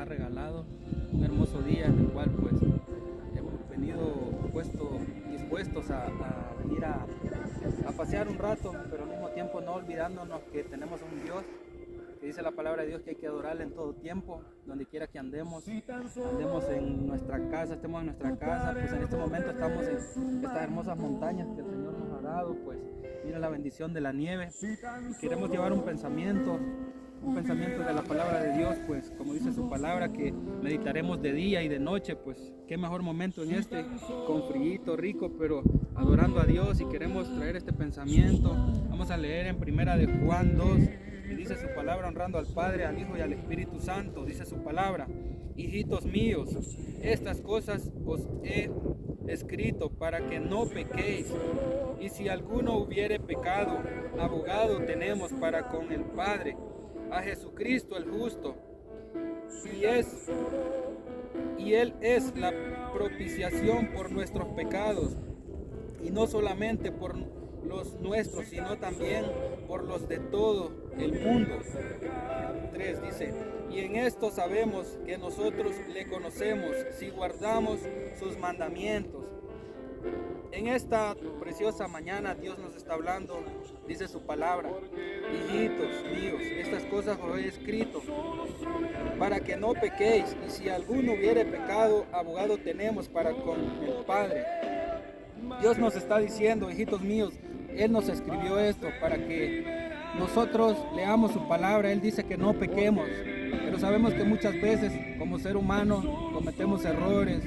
ha regalado un hermoso día en el cual pues hemos venido dispuestos a venir a pasear un rato, pero al mismo tiempo no olvidándonos que tenemos un Dios que dice la palabra de Dios que hay que adorarle en todo tiempo, donde quiera que andemos en nuestra casa, estemos en nuestra casa. Pues en este momento estamos en estas hermosas montañas que el Señor nos ha dado. Pues mira la bendición de la nieve, y queremos llevar un pensamiento de la palabra de Dios, pues como dice su palabra, que meditaremos de día y de noche. Pues qué mejor momento en este, con frío rico, pero adorando a Dios. Y queremos traer este pensamiento. Vamos a leer en primera de Juan 2, y dice su palabra, honrando al Padre, al Hijo y al Espíritu Santo. Dice su palabra: hijitos míos, estas cosas os he escrito para que no pequéis. Y si alguno hubiere pecado, abogado tenemos para con el Padre, a Jesucristo el justo. Y Él es la propiciación por nuestros pecados, y no solamente por los nuestros, sino también por los de todo el mundo. 3 dice: y en esto sabemos que nosotros le conocemos, si guardamos sus mandamientos. En esta preciosa mañana Dios nos está hablando, dice su palabra: hijitos míos, estas cosas os he escrito para que no pequéis, y si alguno hubiere pecado, abogado tenemos para con el Padre. Dios nos está diciendo, hijitos míos, Él nos escribió esto para que nosotros leamos su palabra. Él dice que no pequemos, pero sabemos que muchas veces como ser humano cometemos errores,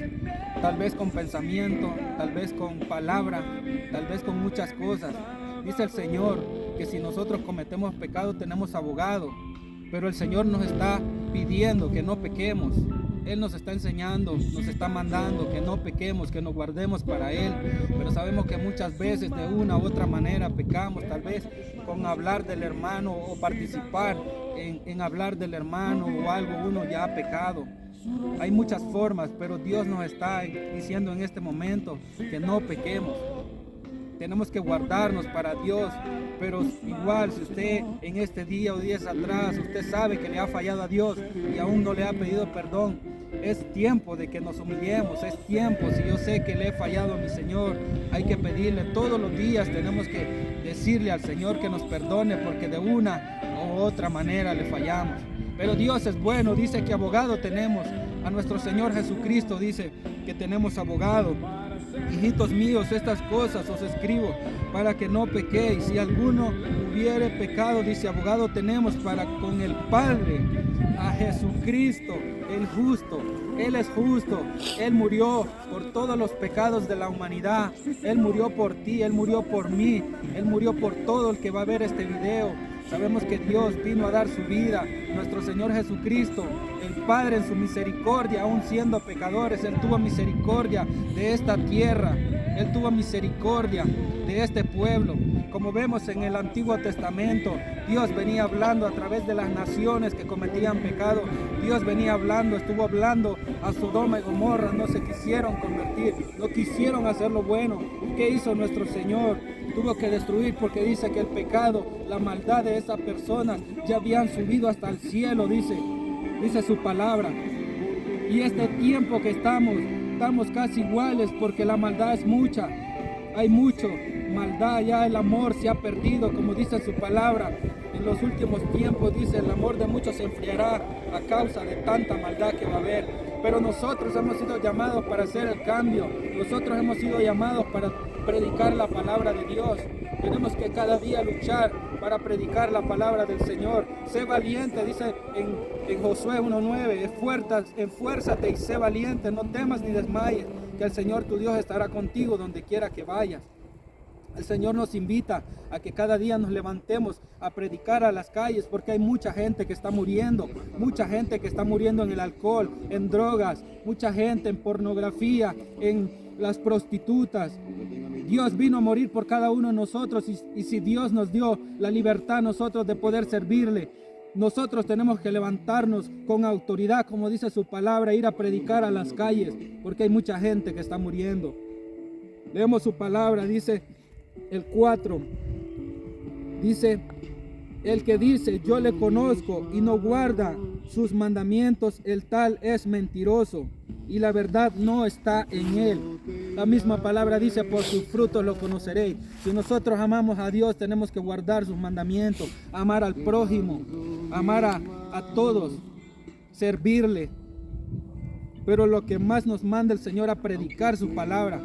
tal vez con pensamiento, tal vez con palabra, tal vez con muchas cosas. Dice el Señor que si nosotros cometemos pecado tenemos abogado, pero el Señor nos está pidiendo que no pequemos. Él nos está enseñando, nos está mandando que no pequemos, que nos guardemos para Él. Pero sabemos que muchas veces de una u otra manera pecamos, tal vez con hablar del hermano o participar en hablar del hermano o algo, uno ya ha pecado. Hay muchas formas, pero Dios nos está diciendo en este momento que no pequemos. Tenemos que guardarnos para Dios, pero igual si usted en este día o días atrás, usted sabe que le ha fallado a Dios y aún no le ha pedido perdón, es tiempo de que nos humillemos, es tiempo. Si yo sé que le he fallado a mi Señor, hay que pedirle todos los días, tenemos que decirle al Señor que nos perdone, porque de una u otra manera le fallamos. Pero Dios es bueno, dice que abogado tenemos a nuestro Señor Jesucristo, dice que tenemos abogado. Hijitos míos, estas cosas os escribo para que no pequéis. Si alguno hubiere pecado, dice, abogado tenemos para con el Padre, a Jesucristo el justo. Él es justo, Él murió por todos los pecados de la humanidad. Él murió por ti, Él murió por mí, Él murió por todo el que va a ver este video. Sabemos que Dios vino a dar su vida, nuestro Señor Jesucristo, el Padre en su misericordia, aún siendo pecadores, Él tuvo misericordia de esta tierra, Él tuvo misericordia de este pueblo. Como vemos en el Antiguo Testamento, Dios venía hablando a través de las naciones que cometían pecado. Dios venía hablando, estuvo hablando a Sodoma y Gomorra, no se quisieron convertir, no quisieron hacer lo bueno. ¿Qué hizo nuestro Señor? Tuvo que destruir, porque dice que el pecado, la maldad de esas personas ya habían subido hasta el cielo, dice su palabra. Y este tiempo que estamos casi iguales, porque la maldad es mucha, hay mucho maldad, ya el amor se ha perdido, como dice su palabra. En los últimos tiempos, dice, el amor de muchos se enfriará a causa de tanta maldad que va a haber. Pero nosotros hemos sido llamados para hacer el cambio. Nosotros hemos sido llamados para predicar la palabra de Dios. Tenemos que cada día luchar para predicar la palabra del Señor. Sé valiente, dice en Josué 1:9, esfuérzate y sé valiente, no temas ni desmayes, que el Señor tu Dios estará contigo donde quiera que vayas. El Señor nos invita a que cada día nos levantemos a predicar a las calles, porque hay mucha gente que está muriendo, mucha gente que está muriendo en el alcohol, en drogas, mucha gente en pornografía, en las prostitutas. Dios vino a morir por cada uno de nosotros, y si Dios nos dio la libertad a nosotros de poder servirle, nosotros tenemos que levantarnos con autoridad, como dice su palabra, ir a predicar a las calles, porque hay mucha gente que está muriendo. Leemos su palabra, dice el 4, dice: El que dice yo le conozco y no guarda sus mandamientos, el tal es mentiroso y la verdad no está en él. La misma palabra dice, por sus frutos lo conoceréis. Si nosotros amamos a Dios, tenemos que guardar sus mandamientos, amar al prójimo, amar a todos, servirle. Pero lo que más nos manda el Señor a predicar su palabra.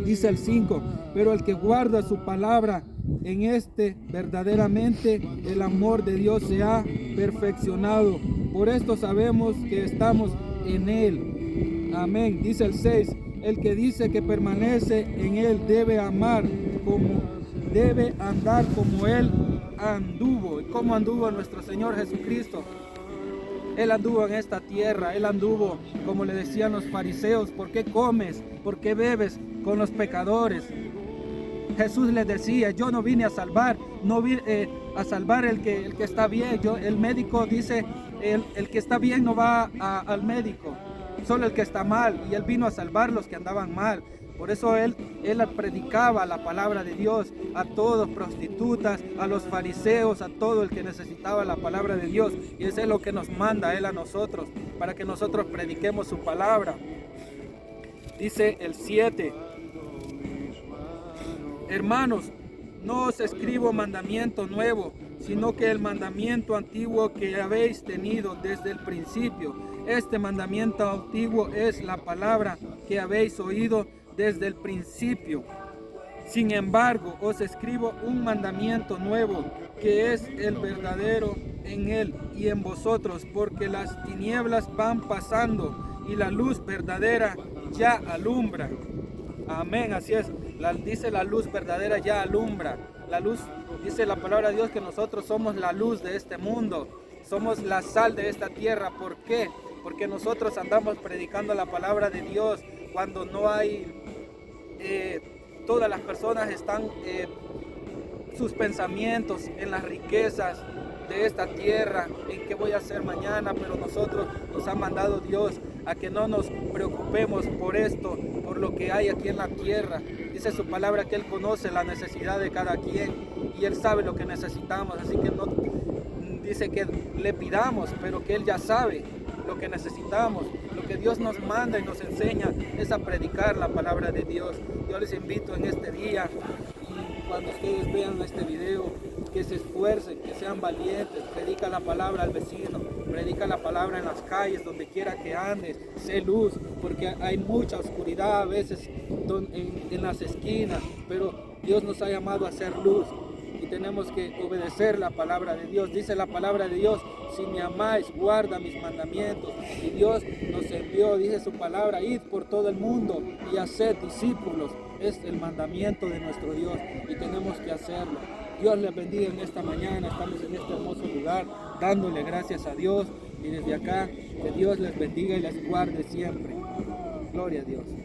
Dice el 5, pero el que guarda su palabra, en este verdaderamente el amor de Dios se ha perfeccionado. Por esto sabemos que estamos en él. Amén. Dice el 6, el que dice que permanece en él debe amar debe andar como él anduvo. ¿Y cómo anduvo nuestro Señor Jesucristo? Él anduvo en esta tierra, Él anduvo, como le decían los fariseos, ¿por qué comes? ¿Por qué bebes con los pecadores? Jesús les decía, yo no vine a salvar, no vine a salvar el que está bien. El médico dice, el que está bien no va al médico, solo el que está mal, y Él vino a salvar los que andaban mal. Por eso él predicaba la palabra de Dios a todos, prostitutas, a los fariseos, a todo el que necesitaba la palabra de Dios. Y eso es lo que nos manda Él a nosotros, para que nosotros prediquemos su palabra. Dice el 7, hermanos, no os escribo mandamiento nuevo, sino que el mandamiento antiguo que habéis tenido desde el principio. Este mandamiento antiguo es la palabra que habéis oído desde el principio. Sin embargo, os escribo un mandamiento nuevo, que es el verdadero en él y en vosotros, porque las tinieblas van pasando y la luz verdadera ya alumbra. Amén, así es. Dice la luz verdadera ya alumbra. La luz, dice la palabra de Dios, que nosotros somos la luz de este mundo. Somos la sal de esta tierra. ¿Por qué? Porque nosotros andamos predicando la palabra de Dios cuando no hay... todas las personas están sus pensamientos en las riquezas de esta tierra, en qué voy a hacer mañana, pero nosotros nos ha mandado Dios a que no nos preocupemos por esto, por lo que hay aquí en la tierra. Dice su palabra que Él conoce la necesidad de cada quien y Él sabe lo que necesitamos, así que no dice que le pidamos, pero que Él ya sabe lo que necesitamos. Lo que Dios nos manda y nos enseña es a predicar la palabra de Dios. Yo les invito en este día, y cuando ustedes vean este video, que se esfuercen, que sean valientes, predica la palabra al vecino, predica la palabra en las calles, donde quiera que andes, sé luz, porque hay mucha oscuridad a veces en las esquinas, pero Dios nos ha llamado a ser luz. Y tenemos que obedecer la palabra de Dios. Dice la palabra de Dios, si me amáis, guarda mis mandamientos. Y Dios nos envió, dice su palabra, id por todo el mundo y haced discípulos. Es el mandamiento de nuestro Dios y tenemos que hacerlo. Dios les bendiga en esta mañana. Estamos en este hermoso lugar dándole gracias a Dios. Y desde acá, que Dios les bendiga y les guarde siempre. Gloria a Dios.